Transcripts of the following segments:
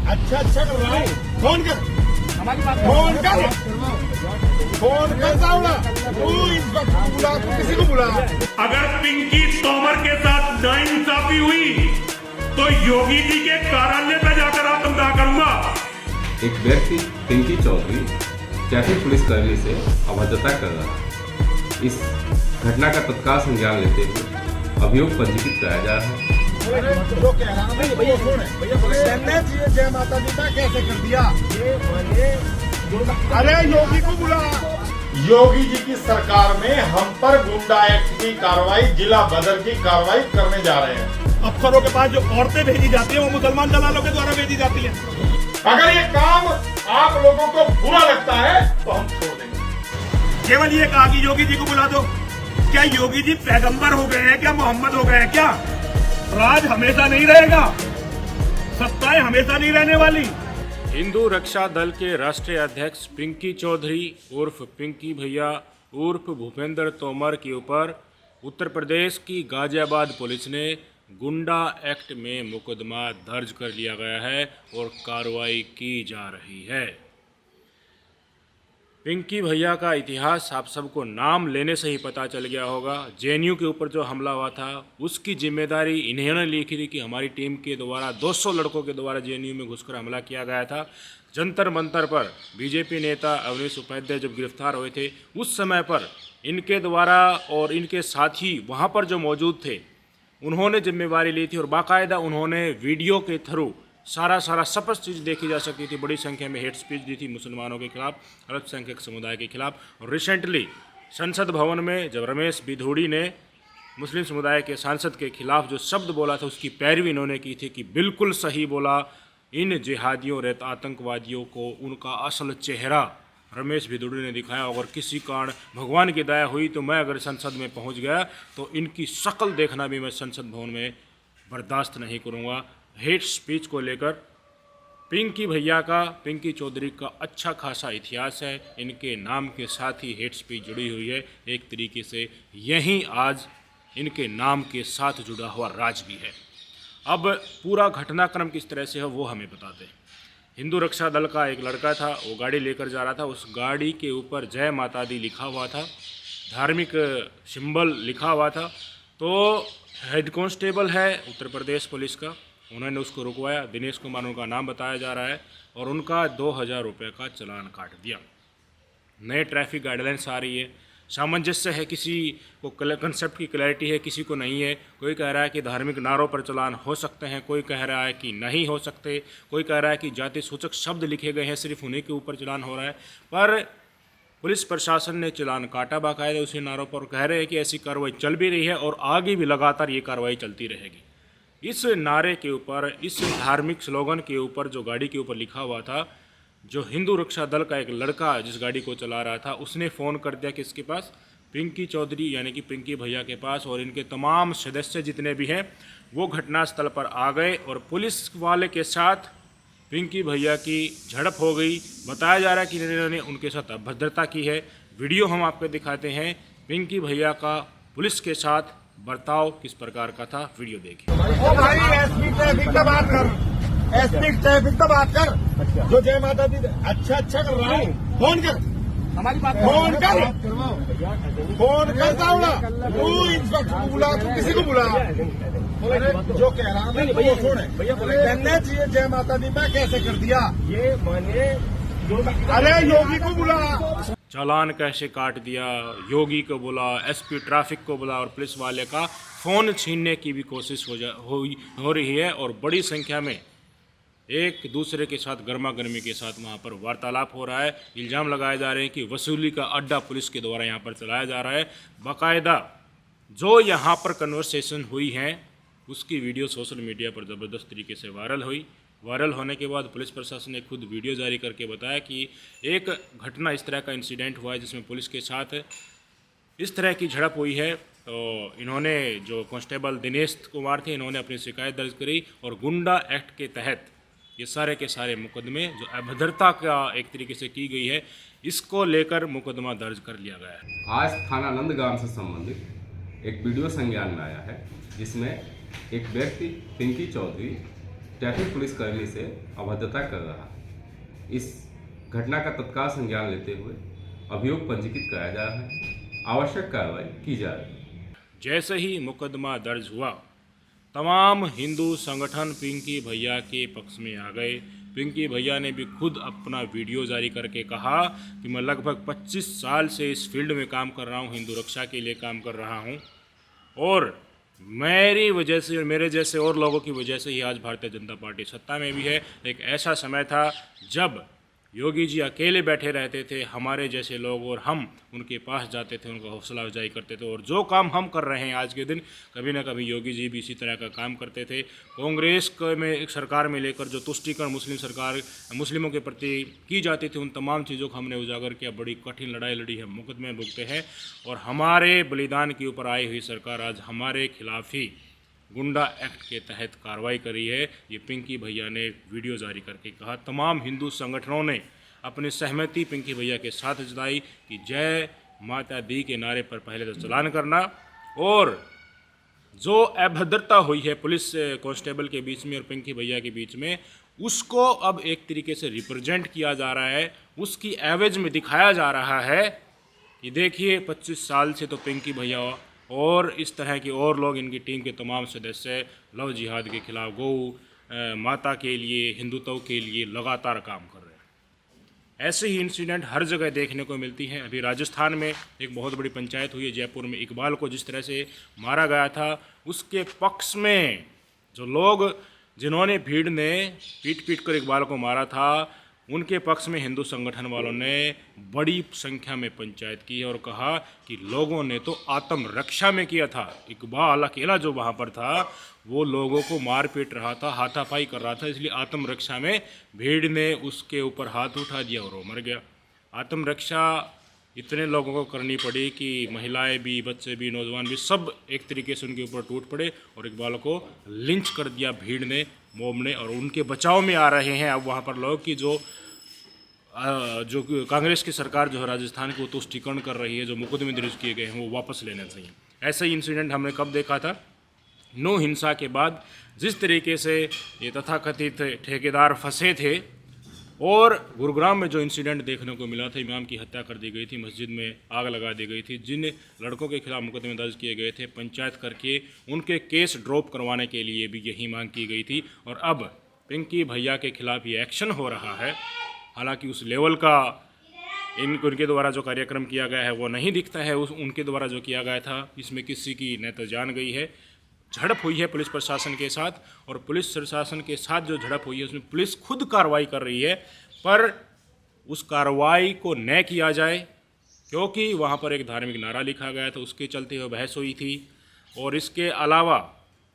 अच्छा कर रहा है। फोन कर, फोन कर सावड़ा। तू बुला, तू किसी को बुला। अगर पिंकी तोमर के साथ नाइंसाफी हुई तो योगी जी के कार्यालय पे जाकर आत्मदाह करूंगा। एक व्यक्ति पिंकी चौधरी ट्रैफिक पुलिस कर्मी से अभद्रता कर रहा। इस घटना का तत्काल संज्ञान लेते हुए अभियोग पंजीकृत कराया जा रहा है। जो कह रहा है भैया कौन है? भैया जय माता दी का कैसे कर दिया? अरे योगी को बुला। योगी जी की सरकार में हम पर गुंडा एक्ट की कार्रवाई, जिला बदर की कार्रवाई करने जा रहे हैं। अफसरों के पास जो औरतें भेजी जाती है वो मुसलमान दलालों के द्वारा भेजी जाती है। अगर ये काम आप लोगों को बुरा लगता है तो हम छोड़ देंगे। केवल ये कहा कि योगी जी को बुला दो। क्या योगी जी पैगंबर हो गए हैं? क्या मोहम्मद हो गए हैं? क्या राज हमेशा नहीं रहेगा? सत्ताएं हमेशा नहीं रहने वाली। हिंदू रक्षा दल के राष्ट्रीय अध्यक्ष पिंकी चौधरी उर्फ पिंकी भैया उर्फ भूपेंद्र तोमर के ऊपर उत्तर प्रदेश की गाजियाबाद पुलिस ने गुंडा एक्ट में मुकदमा दर्ज कर लिया गया है और कार्रवाई की जा रही है। पिंकी भैया का इतिहास आप सबको नाम लेने से ही पता चल गया होगा। जेएनयू के ऊपर जो हमला हुआ था उसकी जिम्मेदारी इन्होंने ली थी कि हमारी टीम के द्वारा 200 लड़कों के द्वारा जेएनयू में घुसकर हमला किया गया था। जंतर मंतर पर बीजेपी नेता अवनीश उपाध्याय जब गिरफ्तार हुए थे उस समय पर इनके द्वारा और इनके साथी वहाँ पर जो मौजूद थे उन्होंने जिम्मेवारी ली थी और बाकायदा उन्होंने वीडियो के थ्रू सारा स्पष्ट चीज़ देखी जा सकती थी। बड़ी संख्या में हेट स्पीच दी थी मुसलमानों के खिलाफ, अल्पसंख्यक समुदाय के खिलाफ। और रिसेंटली संसद भवन में जब रमेश बिधूड़ी ने मुस्लिम समुदाय के सांसद के खिलाफ जो शब्द बोला था उसकी पैरवी इन्होंने की थी कि बिल्कुल सही बोला। इन जिहादियों और आतंकवादियों को उनका असल चेहरा रमेश बिधूड़ी ने दिखाया। अगर किसी कारण भगवान की दया हुई तो मैं अगर संसद में पहुंच गया तो इनकी शक्ल देखना भी मैं संसद भवन में बर्दाश्त नहीं करूंगा। हेट स्पीच को लेकर पिंकी चौधरी का अच्छा खासा इतिहास है। इनके नाम के साथ ही हेट स्पीच जुड़ी हुई है। एक तरीके से यही आज इनके नाम के साथ जुड़ा हुआ राज भी है। अब पूरा घटनाक्रम किस तरह से है वो हमें बताते हैं। हिंदू रक्षा दल का एक लड़का था, वो गाड़ी लेकर जा रहा था। उस गाड़ी के ऊपर जय माता दी लिखा हुआ था, धार्मिक सिंबल लिखा हुआ था। तो हेड कांस्टेबल है उत्तर प्रदेश पुलिस का, उन्होंने उसको रुकवाया। दिनेश कुमार उनका नाम बताया जा रहा है और उनका 2000 रुपये का चालान काट दिया। नए ट्रैफिक गाइडलाइंस आ रही है, सामंजस्य है, किसी को कंसेप्ट की क्लैरिटी है, किसी को नहीं है। कोई कह रहा है कि धार्मिक नारों पर चालान हो सकते हैं, कोई कह रहा है कि नहीं हो सकते, कोई कह रहा है कि जाति सूचक शब्द लिखे गए हैं सिर्फ उन्हीं के ऊपर चालान हो रहा है। पर पुलिस प्रशासन ने चालान काटा बाकायदा उसी नारों पर। कह रहे हैं कि ऐसी कार्रवाई चल भी रही है और आगे भी लगातार ये कार्रवाई चलती रहेगी। इस नारे के ऊपर, इस धार्मिक स्लोगन के ऊपर जो गाड़ी के ऊपर लिखा हुआ था, जो हिंदू रक्षा दल का एक लड़का जिस गाड़ी को चला रहा था उसने फ़ोन कर दिया किसके पास? पिंकी चौधरी यानी कि पिंकी भैया के पास। और इनके तमाम सदस्य जितने भी हैं वो घटनास्थल पर आ गए और पुलिस वाले के साथ पिंकी भैया की झड़प हो गई। बताया जा रहा है कि इन्होंने उनके साथ अभद्रता की है। वीडियो हम आपको दिखाते हैं पिंकी भैया का पुलिस के साथ बर्ताव किस प्रकार का था, वीडियो देखिए। ओ भाई एसपी ट्रैफिक का बात कर, एसपी ट्रैफिक का बात कर। जो जय माता दी अच्छा कर रहा है। फोन कर, हमारी बात फोन कर सावड़ा। तू इंस्पेक्टर को बुला, तू किसी को बुला। जो कह रहा है भैया कौन है? भैया जय माता दी का कैसे कर दिया? ये माने अरे योगी को बुला। चालान कैसे काट दिया, योगी को बुला, एसपी ट्रैफिक को बुला और पुलिस वाले का फ़ोन छीनने की भी कोशिश हो रही है। और बड़ी संख्या में एक दूसरे के साथ गर्मा गर्मी के साथ वहाँ पर वार्तालाप हो रहा है। इल्ज़ाम लगाए जा रहे हैं कि वसूली का अड्डा पुलिस के द्वारा यहाँ पर चलाया जा रहा है। बाकायदा जो यहाँ पर कन्वर्सेशन हुई हैं उसकी वीडियो सोशल मीडिया पर ज़बरदस्त तरीके से वायरल होने के बाद पुलिस प्रशासन ने खुद वीडियो जारी करके बताया कि एक घटना इस तरह का इंसिडेंट हुआ है जिसमें पुलिस के साथ इस तरह की झड़प हुई है। तो इन्होंने जो कांस्टेबल दिनेश कुमार थे इन्होंने अपनी शिकायत दर्ज करी और गुंडा एक्ट के तहत ये सारे के सारे मुकदमे जो अभद्रता का एक तरीके से की गई है इसको लेकर मुकदमा दर्ज कर लिया गया है। आज थाना नंदगांव से संबंधित एक वीडियो संज्ञान में आया है जिसमें एक व्यक्ति पिंकी चौधरी ट्रैफिक पुलिसकर्मी से अभद्रता कर रहा। इस घटना का तत्काल संज्ञान लेते हुए अभियोग पंजीकृत कराया जा रहा है। आवश्यक कार्रवाई की जा रही है। जैसे ही मुकदमा दर्ज हुआ, तमाम हिंदू संगठन पिंकी भैया के पक्ष में आ गए। पिंकी भैया ने भी खुद अपना वीडियो जारी करके कहा कि मैं लगभग 25 साल से इस फील्ड में काम कर रहा हूँ, हिंदू रक्षा के लिए काम कर रहा हूँ, और मेरी वजह से और मेरे जैसे और लोगों की वजह से ही आज भारतीय जनता पार्टी सत्ता में भी है। एक ऐसा समय था जब योगी जी अकेले बैठे रहते थे, हमारे जैसे लोग और हम उनके पास जाते थे, उनका हौसला अफजाई करते थे। और जो काम हम कर रहे हैं आज के दिन, कभी ना कभी योगी जी भी इसी तरह का काम करते थे। कांग्रेस में एक सरकार में लेकर जो तुष्टीकरण मुस्लिमों के प्रति की जाती थी, उन तमाम चीज़ों को हमने उजागर किया। बड़ी कठिन लड़ाई लड़ी है, मुकदमे भुगते हैं, और हमारे बलिदान के ऊपर आई हुई सरकार आज हमारे खिलाफ ही गुंडा एक्ट के तहत कार्रवाई करी है। ये पिंकी भैया ने वीडियो जारी करके कहा। तमाम हिंदू संगठनों ने अपनी सहमति पिंकी भैया के साथ जताई कि जय माता दी के नारे पर पहले तो चलान करना, और जो अभद्रता हुई है पुलिस कांस्टेबल के बीच में और पिंकी भैया के बीच में, उसको अब एक तरीके से रिप्रेजेंट किया जा रहा है, उसकी एवज में दिखाया जा रहा है कि देखिए 25 साल से तो पिंकी भैया और इस तरह के और लोग, इनकी टीम के तमाम सदस्य लव जिहाद के खिलाफ, गौ माता के लिए, हिंदुत्व के लिए लगातार काम कर रहे हैं। ऐसे ही इंसिडेंट हर जगह देखने को मिलती हैं। अभी राजस्थान में एक बहुत बड़ी पंचायत हुई है, जयपुर में इकबाल को जिस तरह से मारा गया था, उसके पक्ष में जो लोग जिन्होंने भीड़ ने पीट कर इकबाल को मारा था, उनके पक्ष में हिंदू संगठन वालों ने बड़ी संख्या में पंचायत की और कहा कि लोगों ने तो आत्मरक्षा में किया था। इकबाल अकेला जो वहाँ पर था वो लोगों को मार पीट रहा था, हाथापाई कर रहा था, इसलिए आत्मरक्षा में भीड़ ने उसके ऊपर हाथ उठा दिया और वो मर गया। आत्मरक्षा इतने लोगों को करनी पड़ी कि महिलाएं भी, बच्चे भी, नौजवान भी, सब एक तरीके से उनके ऊपर टूट पड़े और इकबाल को लिंच कर दिया भीड़ ने, मोब ने। और उनके बचाव में आ रहे हैं अब वहाँ पर लोग कि जो कांग्रेस की सरकार जो है राजस्थान को तुष्टीकरण कर रही है, जो मुकदमे दर्ज किए गए हैं वो वापस लेने चाहिए। ऐसा ही इंसिडेंट हमने कब देखा था? नो हिंसा के बाद जिस तरीके से ये तथाकथित ठेकेदार फंसे थे, और गुरुग्राम में जो इंसिडेंट देखने को मिला था, इमाम की हत्या कर दी गई थी, मस्जिद में आग लगा दी गई थी, जिन लड़कों के खिलाफ मुकदमे दर्ज किए गए थे, पंचायत करके उनके केस ड्रॉप करवाने के लिए भी यही मांग की गई थी। और अब पिंकी भैया के खिलाफ ये एक्शन हो रहा है। हालांकि उस लेवल का उनके द्वारा जो कार्यक्रम किया गया है वो नहीं दिखता है, उनके द्वारा जो किया गया था इसमें किसी की न तो जान गई है। झड़प हुई है पुलिस प्रशासन के साथ, और पुलिस प्रशासन के साथ जो झड़प हुई है उसमें पुलिस खुद कार्रवाई कर रही है, पर उस कार्रवाई को न किया जाए क्योंकि वहाँ पर एक धार्मिक नारा लिखा गया था, उसके चलते हुए बहस हुई थी। और इसके अलावा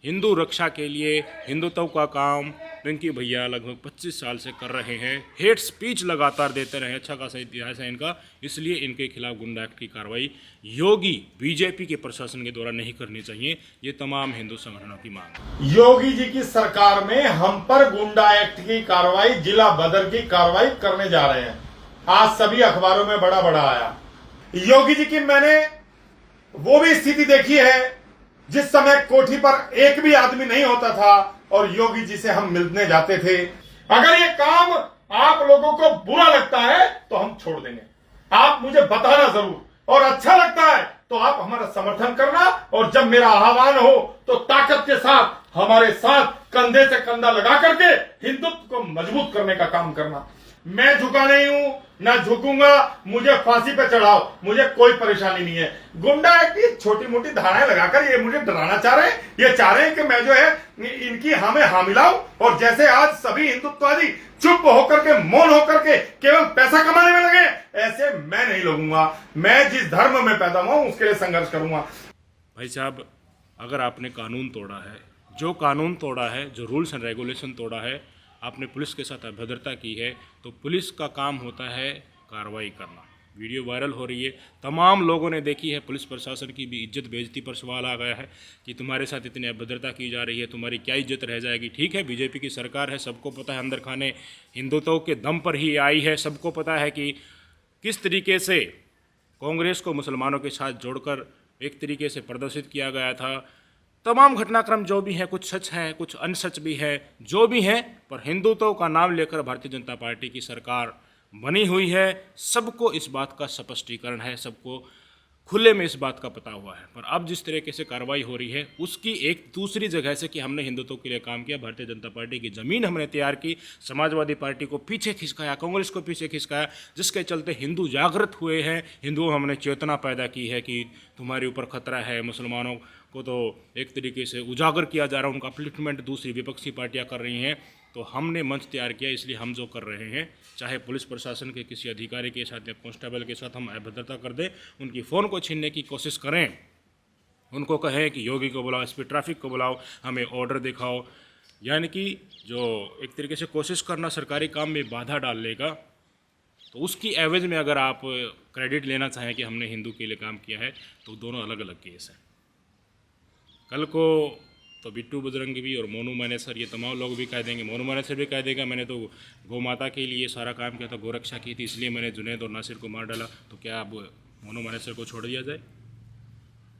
हिंदू रक्षा के लिए हिंदुत्व का काम पिंकी भैया लगभग 25 साल से कर रहे हैं। हेट स्पीच लगातार देते रहे, अच्छा खासा इतिहास है इनका, इसलिए इनके खिलाफ गुंडा एक्ट की कार्रवाई योगी बीजेपी के प्रशासन के द्वारा नहीं करनी चाहिए। ये तमाम हिंदू संगठनों की मांग है। योगी जी की सरकार में हम पर गुंडा एक्ट की कार्रवाई, जिला बदर की कार्रवाई करने जा रहे हैं। आज सभी अखबारों में बड़ा आया। योगी जी की मैंने वो भी स्थिति देखी है जिस समय कोठी पर एक भी आदमी नहीं होता था और योगी जी से हम मिलने जाते थे। अगर ये काम आप लोगों को बुरा लगता है तो हम छोड़ देंगे, आप मुझे बताना जरूर, और अच्छा लगता है तो आप हमारा समर्थन करना, और जब मेरा आह्वान हो तो ताकत के साथ हमारे साथ कंधे से कंधा लगा करके हिंदुत्व को मजबूत करने का काम करना। मैं झुका नहीं हूं, ना झुकूंगा, मुझे फांसी पे चढ़ाओ, मुझे कोई परेशानी नहीं है। गुंडा की छोटी मोटी धाराएं लगाकर ये मुझे डराना चाह रहे हैं, ये चाह रहे हैं कि मैं जो है इनकी हमें हामिलाऊं, और जैसे आज सभी हिंदुत्ववादी चुप होकर के, मौन होकर के केवल पैसा कमाने में लगे, ऐसे मैं नहीं लगूंगा। मैं जिस धर्म में पैदा हुआ उसके लिए संघर्ष करूंगा। भाई साहब, अगर आपने कानून तोड़ा है, जो कानून तोड़ा है, जो रूल्स एंड रेगुलेशन तोड़ा है, आपने पुलिस के साथ अभद्रता की है, तो पुलिस का काम होता है कार्रवाई करना। वीडियो वायरल हो रही है, तमाम लोगों ने देखी है। पुलिस प्रशासन की भी इज्जत बेइज्जती पर सवाल आ गया है कि तुम्हारे साथ इतनी अभद्रता की जा रही है, तुम्हारी क्या इज्जत रह जाएगी। ठीक है, बीजेपी की सरकार है, सबको पता है अंदर खाने हिंदुत्व के दम पर ही आई है। सबको पता है कि किस तरीके से कांग्रेस को मुसलमानों के साथ जोड़कर एक तरीके से प्रदर्शित किया गया था। तमाम घटनाक्रम जो भी हैं, कुछ सच हैं, कुछ अनसच भी है, जो भी हैं, पर हिंदुत्व का नाम लेकर भारतीय जनता पार्टी की सरकार बनी हुई है। सबको इस बात का स्पष्टीकरण है, सबको खुले में इस बात का पता हुआ है। पर अब जिस तरीके से कार्रवाई हो रही है उसकी एक दूसरी जगह से कि हमने हिंदुत्व के लिए काम किया, भारतीय जनता पार्टी की ज़मीन हमने तैयार की, समाजवादी पार्टी को पीछे खिसकाया, कांग्रेस को पीछे खिसकाया, जिसके चलते हिंदू जागृत हुए हैं। हिंदुओं हमने चेतना पैदा की है कि तुम्हारे ऊपर खतरा है। मुसलमानों को तो एक तरीके से उजागर किया जा रहा है, उनका अपलिफ्टमेंट दूसरी विपक्षी पार्टियाँ कर रही हैं। तो हमने मंच तैयार किया, इसलिए हम जो कर रहे हैं, चाहे पुलिस प्रशासन के किसी अधिकारी के साथ या कांस्टेबल के साथ हम अभद्रता कर दें, उनकी फ़ोन को छीनने की कोशिश करें, उनको कहें कि योगी को बुलाओ, एसपी ट्रैफिक को बुलाओ, हमें ऑर्डर दिखाओ, यानी कि जो एक तरीके से कोशिश करना सरकारी काम में बाधा डालने का, तो उसकी एवज में अगर आप क्रेडिट लेना चाहें कि हमने हिंदू के लिए काम किया है, तो दोनों अलग अलग केस हैं। कल को तो बिट्टू बजरंगी भी और मोनू मानेसर, ये तमाम लोग भी कह देंगे, मोनू मानेसर भी कह देगा मैंने तो गौ माता के लिए सारा काम किया था, गोरक्षा की थी, इसलिए मैंने जुनैद और नासिर को मार डाला। तो क्या अब मोनू मानेसर को छोड़ दिया जाए?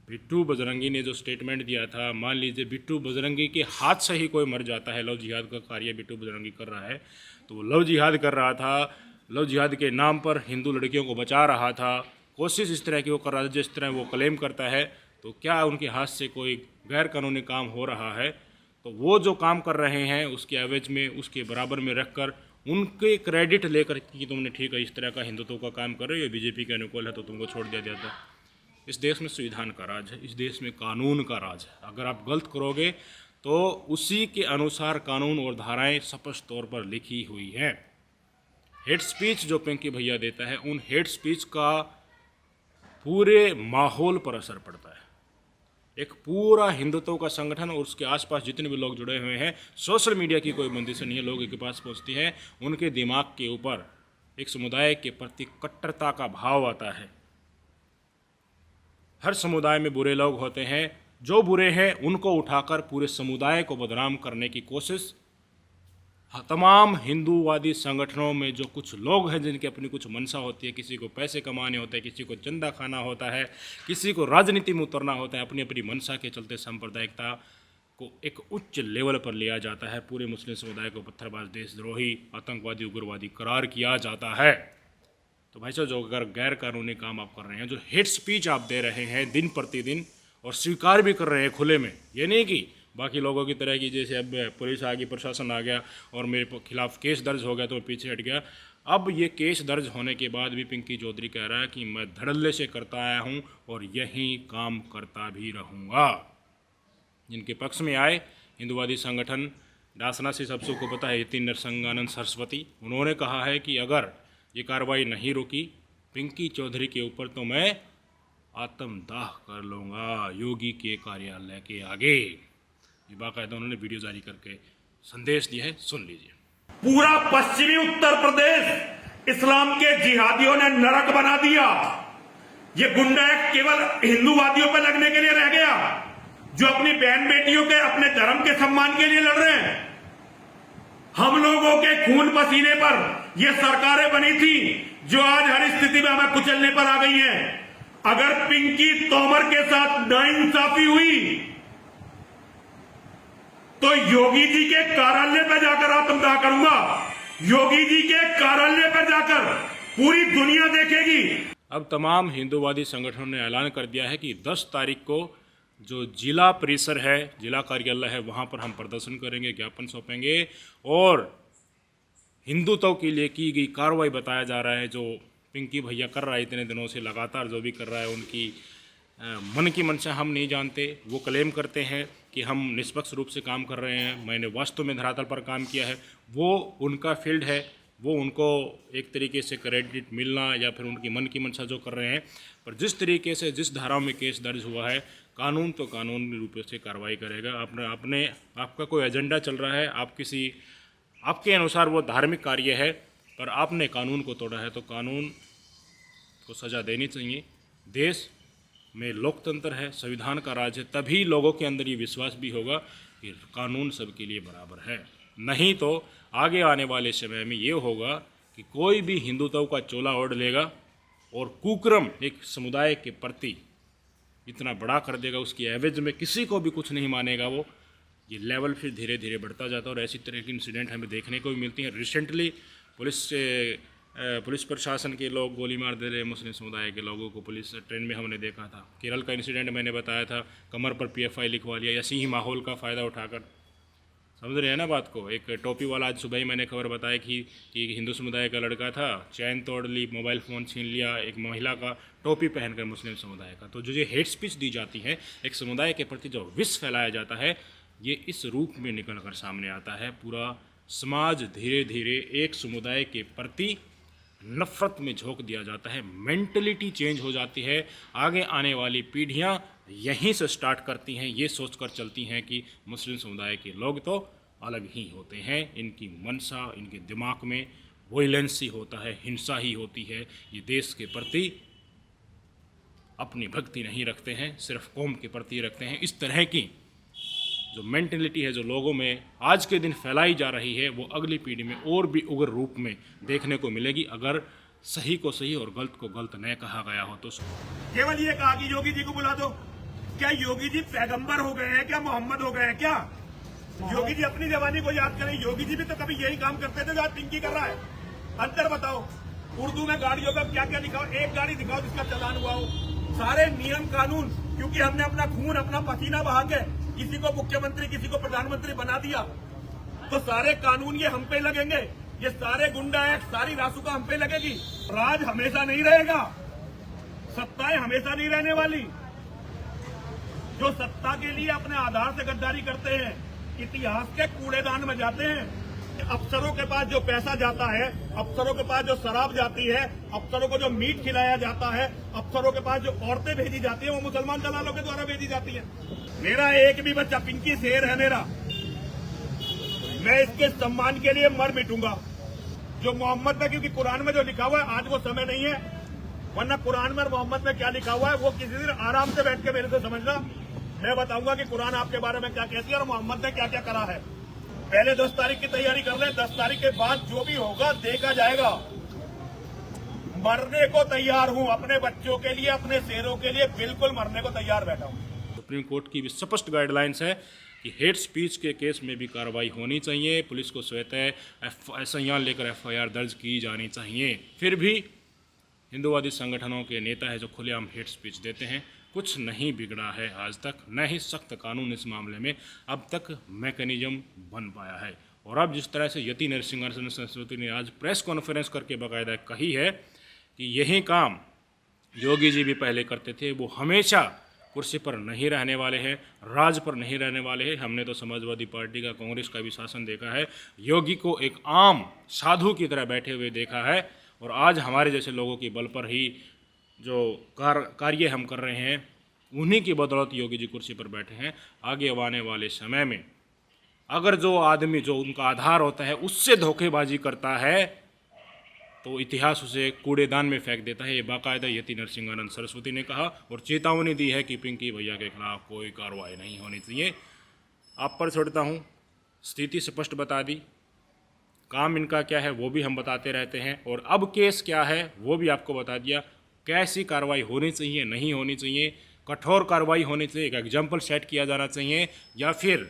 बिट्टू बजरंगी ने जो स्टेटमेंट दिया था, मान लीजिए बिट्टू बजरंगी के हाथ से ही कोई मर जाता है, लव जिहाद का कार्य बिट्टू बजरंगी कर रहा है, तो वो लव जिहाद कर रहा था, लव जिहाद के नाम पर हिंदू लड़कियों को बचा रहा था, कोशिश इस तरह की वो कर रहा था जिस तरह वो क्लेम करता है। तो क्या उनके हाथ से कोई गैर कानूनी काम हो रहा है? तो वो जो काम कर रहे हैं उसके एवज में, उसके बराबर में रखकर उनके क्रेडिट लेकर कि तुमने ठीक है इस तरह का हिंदुत्व का काम कर रहे हो, बीजेपी के अनुकूल है तो तुमको छोड़ दिया जाता। इस देश में संविधान का राज है, इस देश में कानून का राज है। अगर आप गलत करोगे तो उसी के अनुसार कानून और धाराएं स्पष्ट तौर पर लिखी हुई हैं। हेट स्पीच जो पिंकी भैया देता है, उन हेट स्पीच का पूरे माहौल पर असर पड़ता है। एक पूरा हिंदुत्व का संगठन और उसके आसपास जितने भी लोग जुड़े हुए हैं, सोशल मीडिया की कोई बंदिश नहीं है, लोगों के पास पहुंचती है, उनके दिमाग के ऊपर एक समुदाय के प्रति कट्टरता का भाव आता है। हर समुदाय में बुरे लोग होते हैं, जो बुरे हैं उनको उठाकर पूरे समुदाय को बदनाम करने की कोशिश तमाम हिंदूवादी संगठनों में जो कुछ लोग हैं जिनकी अपनी कुछ मंशा होती है, किसी को पैसे कमाने होते हैं, किसी को चंदा खाना होता है, किसी को राजनीति में उतरना होता है, अपनी अपनी मंशा के चलते सांप्रदायिकता को एक उच्च लेवल पर लिया जाता है, पूरे मुस्लिम समुदाय को पत्थरबाज, देशद्रोही, आतंकवादी, उग्रवादी करार किया जाता है। तो भाई साहब, जो अगर गैर कानूनी काम आप कर रहे हैं, जो हेट स्पीच आप दे रहे हैं दिन प्रतिदिन और स्वीकार भी कर रहे हैं खुले में, ये नहीं कि बाकी लोगों की तरह की जैसे अब पुलिस आ गई, प्रशासन आ गया और मेरे खिलाफ केस दर्ज हो गया तो मैं पीछे हट गया। अब ये केस दर्ज होने के बाद भी पिंकी चौधरी कह रहा है कि मैं धड़ल्ले से करता आया हूँ और यही काम करता भी रहूँगा। जिनके पक्ष में आए हिंदूवादी संगठन डासना से सबको पता है, यति नरसंगानंद सरस्वती, उन्होंने कहा है कि अगर ये कार्रवाई नहीं रुकी पिंकी चौधरी के ऊपर तो मैं आत्मदाह कर लूँगा योगी के कार्यालय के आगे। बाकायदा उन्होंने वीडियो जारी करके संदेश दिया है, सुन लीजिए। पूरा पश्चिमी उत्तर प्रदेश इस्लाम के जिहादियों ने नरक बना दिया। ये गुंडा एक्ट केवल हिंदूवादियों पर लगने के लिए रह गया, जो अपनी बहन बेटियों के, अपने धर्म के सम्मान के लिए लड़ रहे हैं। हम लोगों के खून पसीने पर ये सरकारें बनी थी जो आज हर स्थिति में हमें कुचलने पर आ गई हैं। अगर पिंकी तोमर के साथ नाइंसाफी हुई तो योगी जी के कार्यालय पर जाकर आत्मदाह करूंगा। योगी जी के कार्यालय पर जाकर पूरी दुनिया देखेगी। अब तमाम हिंदूवादी संगठनों ने ऐलान कर दिया है कि 10 तारीख को जो जिला परिसर है, जिला कार्यालय है, वहां पर हम प्रदर्शन करेंगे, ज्ञापन सौंपेंगे और हिंदुत्व के लिए की गई कार्रवाई बताया जा रहा है। जो पिंकी भैया कर रहा है इतने दिनों से लगातार जो भी कर रहा है, उनकी मन की मंशा हम नहीं जानते। वो क्लेम करते हैं कि हम निष्पक्ष रूप से काम कर रहे हैं, मैंने वास्तव में धरातल पर काम किया है, वो उनका फील्ड है, वो उनको एक तरीके से क्रेडिट मिलना या फिर उनकी मन की मंशा जो कर रहे हैं। पर जिस तरीके से जिस धाराओं में केस दर्ज हुआ है, कानून तो कानूनी रूप से कार्रवाई करेगा। आपका कोई एजेंडा चल रहा है, आपके अनुसार वो धार्मिक कार्य है, पर आपने कानून को तोड़ा है तो कानून को सज़ा देनी चाहिए। देश में लोकतंत्र है, संविधान का राज है, तभी लोगों के अंदर ये विश्वास भी होगा कि कानून सबके लिए बराबर है। नहीं तो आगे आने वाले समय में ये होगा कि कोई भी हिंदुत्व का चोला ओढ़ लेगा और कुक्रम एक समुदाय के प्रति इतना बड़ा कर देगा, उसकी एवरेज में किसी को भी कुछ नहीं मानेगा वो। ये लेवल फिर धीरे धीरे बढ़ता जाता है और ऐसी तरह की इंसिडेंट हमें देखने को भी मिलती हैं। रिसेंटली पुलिस प्रशासन के लोग गोली मार दे रहे मुस्लिम समुदाय के लोगों को, पुलिस ट्रेन में हमने देखा था। केरल का इंसिडेंट मैंने बताया था, कमर पर PFI लिखवा लिया। ऐसे ही माहौल का फ़ायदा उठाकर, समझ रहे हैं ना बात को। एक टोपी वाला आज सुबह ही मैंने खबर बताया कि हिंदू समुदाय का लड़का था, चैन तोड़ ली, मोबाइल फ़ोन छीन लिया एक महिला का, टोपी पहनकर मुस्लिम समुदाय का। तो जो ये हेट स्पीच दी जाती है, एक समुदाय के प्रति जो विष फैलाया जाता है, ये इस रूप में निकल कर सामने आता है। पूरा समाज धीरे धीरे एक समुदाय के प्रति नफ़रत में झोंक दिया जाता है, मेंटलिटी चेंज हो जाती है। आगे आने वाली पीढ़ियां यहीं से स्टार्ट करती हैं, ये सोचकर चलती हैं कि मुस्लिम समुदाय के लोग तो अलग ही होते हैं, इनकी मनसा, इनके दिमाग में वॉयलेंस ही होता है, हिंसा ही होती है, ये देश के प्रति अपनी भक्ति नहीं रखते हैं, सिर्फ कौम के प्रति रखते हैं। इस तरह की जो मेंटलिटी है जो लोगों में आज के दिन फैलाई जा रही है, वो अगली पीढ़ी में और भी उग्र रूप में देखने को मिलेगी, अगर सही को सही और गलत को गलत न कहा गया हो तो। केवल ये कहा कि योगी जी को बुला दो। क्या योगी जी पैगंबर हो गए हैं क्या, मोहम्मद हो गए हैं क्या? योगी जी अपनी जवानी को याद करें। योगी जी भी तो कभी यही काम करते थे जो आज पिंकी कर रहा है। अंतर बताओ। उर्दू में गाड़ियों का क्या क्या लिखा हो, एक गाड़ी दिखाओ जिसका चालान हुआ हो। सारे नियम कानून, क्योंकि हमने अपना खून, अपना पसीना बहा के किसी को मुख्यमंत्री, किसी को प्रधानमंत्री बना दिया, तो सारे कानून ये हम पे लगेंगे। ये सारे गुंडा एक्ट, सारी रासुका हम पे लगेगी। राज हमेशा नहीं रहेगा, सत्ताएं हमेशा नहीं रहने वाली। जो सत्ता के लिए अपने आधार से गद्दारी करते हैं, इतिहास के कूड़ेदान में जाते हैं। अफसरों के पास जो पैसा जाता है, अफसरों के पास जो शराब जाती है, अफसरों को जो मीट खिलाया जाता है, अफसरों के पास जो औरतें भेजी जाती है, वो मुसलमान दलालों के द्वारा भेजी जाती है। मेरा एक भी बच्चा, पिंकी शेर है मेरा, मैं इसके सम्मान के लिए मर मिटूंगा। जो मोहम्मद में, क्योंकि कुरान में जो लिखा हुआ है, आज वो समय नहीं है, वरना कुरान में और मोहम्मद में क्या लिखा हुआ है वो किसी दिन आराम से बैठ के मेरे से समझना। मैं बताऊंगा कि कुरान आपके बारे में क्या कहती है और मोहम्मद ने क्या क्या करा है। पहले 10 तारीख की तैयारी कर लें, 10 तारीख के बाद जो भी होगा देखा जाएगा। मरने को तैयार हूं, अपने बच्चों के लिए, अपने शेरों के लिए बिल्कुल मरने को तैयार बैठा हूं। सुप्रीम कोर्ट की भी स्पष्ट गाइडलाइंस है कि हेट स्पीच के केस में भी कार्रवाई होनी चाहिए। पुलिस को स्वतः SIR लेकर FIR दर्ज की जानी चाहिए। फिर भी हिंदूवादी संगठनों के नेता है जो खुलेआम हेट स्पीच देते हैं। कुछ नहीं बिगड़ा है आज तक, न ही सख्त कानून इस मामले में अब तक मैकेनिज्म बन पाया है। और अब जिस तरह से यति नरसिंह सरस्वती ने आज प्रेस कॉन्फ्रेंस करके बाकायदा कही है कि यही काम योगी जी भी पहले करते थे, वो हमेशा कुर्सी पर नहीं रहने वाले हैं, राज पर नहीं रहने वाले हैं। हमने तो समाजवादी पार्टी का, कांग्रेस का भी शासन देखा है, योगी को एक आम साधु की तरह बैठे हुए देखा है। और आज हमारे जैसे लोगों के बल पर ही जो कार्य हम कर रहे हैं, उन्हीं की बदौलत योगी जी कुर्सी पर बैठे हैं। आगे आने वाले समय में अगर जो आदमी, जो उनका आधार होता है, उससे धोखेबाजी करता है तो इतिहास उसे कूड़ेदान में फेंक देता है। ये बाकायदा यति नरसिंहानंद सरस्वती ने कहा और चेतावनी दी है कि पिंकी भैया के खिलाफ कोई कार्रवाई नहीं होनी चाहिए। आप पर छोड़ता हूँ, स्थिति स्पष्ट बता दी, काम इनका क्या है वो भी हम बताते रहते हैं, और अब केस क्या है वो भी आपको बता दिया। कैसी कार्रवाई होनी चाहिए, नहीं होनी चाहिए, कठोर कार्रवाई होनी चाहिए, एक एग्जाम्पल सेट किया जाना चाहिए, या फिर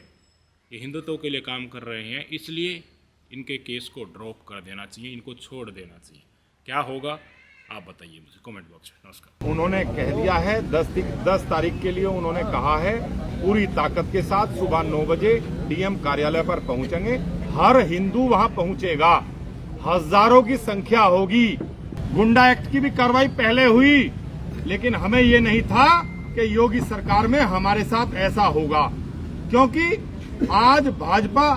ये हिंदुत्व के लिए काम कर रहे हैं इसलिए इनके केस को ड्रॉप कर देना चाहिए, इनको छोड़ देना चाहिए। क्या होगा आप बताइए मुझे कमेंट बॉक्स में। नमस्कार। उन्होंने कह दिया है 10 तारीख के लिए उन्होंने कहा है पूरी ताकत के साथ सुबह 9 बजे DM कार्यालय पर पहुंचेंगे। हर हिंदू वहां पहुंचेगा, हजारों की संख्या होगी। गुंडा एक्ट की भी कार्रवाई पहले हुई, लेकिन हमें ये नहीं था कि योगी सरकार में हमारे साथ ऐसा होगा, क्योंकि आज भाजपा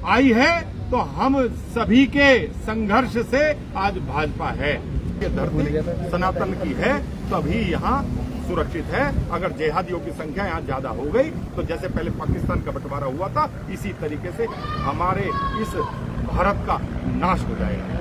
आई है तो हम सभी के संघर्ष से आज भाजपा है। ये धरती सनातन की है, तभी यहाँ सुरक्षित है। अगर जिहादियों की संख्या यहाँ ज्यादा हो गई तो जैसे पहले पाकिस्तान का बंटवारा हुआ था, इसी तरीके से हमारे इस भारत का नाश हो जाएगा।